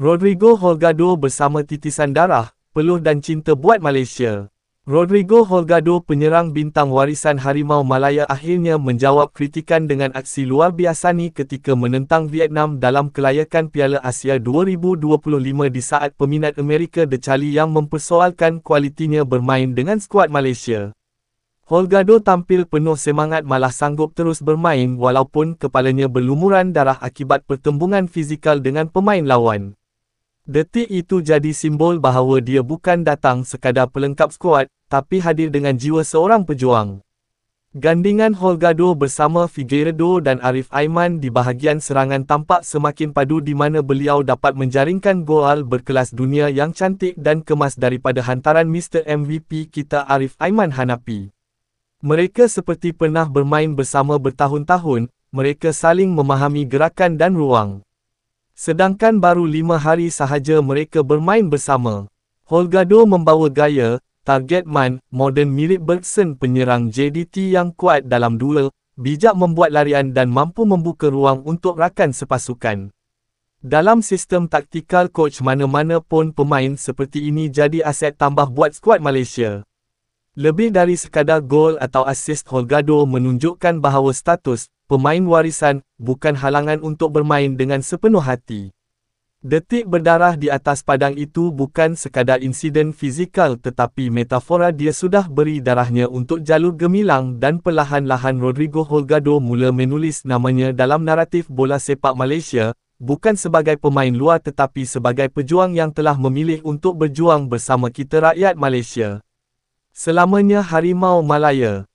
Rodrigo Holgado bersama titisan darah, peluh dan cinta buat Malaysia. Rodrigo Holgado, penyerang bintang warisan Harimau Malaya, akhirnya menjawab kritikan dengan aksi luar biasa ni ketika menentang Vietnam dalam kelayakan Piala Asia 2025 di saat peminat Amerika decali yang mempersoalkan kualitinya bermain dengan skuad Malaysia. Holgado tampil penuh semangat, malah sanggup terus bermain walaupun kepalanya berlumuran darah akibat pertembungan fizikal dengan pemain lawan. Detik itu jadi simbol bahawa dia bukan datang sekadar pelengkap skuad, tapi hadir dengan jiwa seorang pejuang. Gandingan Holgado bersama Figueiredo dan Arif Aiman di bahagian serangan tampak semakin padu di mana beliau dapat menjaringkan gol berkelas dunia yang cantik dan kemas daripada hantaran Mr. MVP kita Arif Aiman Hanapi. Mereka seperti pernah bermain bersama bertahun-tahun, mereka saling memahami gerakan dan ruang. Sedangkan baru 5 hari sahaja mereka bermain bersama. Holgado membawa gaya, target man, moden mirip Bergson, penyerang JDT yang kuat dalam duel, bijak membuat larian dan mampu membuka ruang untuk rakan sepasukan. Dalam sistem taktikal coach mana-mana pun pemain seperti ini jadi aset tambah buat skuad Malaysia. Lebih dari sekadar gol atau assist, Holgado menunjukkan bahawa status pemain warisan bukan halangan untuk bermain dengan sepenuh hati. Detik berdarah di atas padang itu bukan sekadar insiden fizikal tetapi metafora dia sudah beri darahnya untuk jalur gemilang dan perlahan-lahan Rodrigo Holgado mula menulis namanya dalam naratif bola sepak Malaysia, bukan sebagai pemain luar tetapi sebagai pejuang yang telah memilih untuk berjuang bersama kita rakyat Malaysia. Selamanya Harimau Malaya.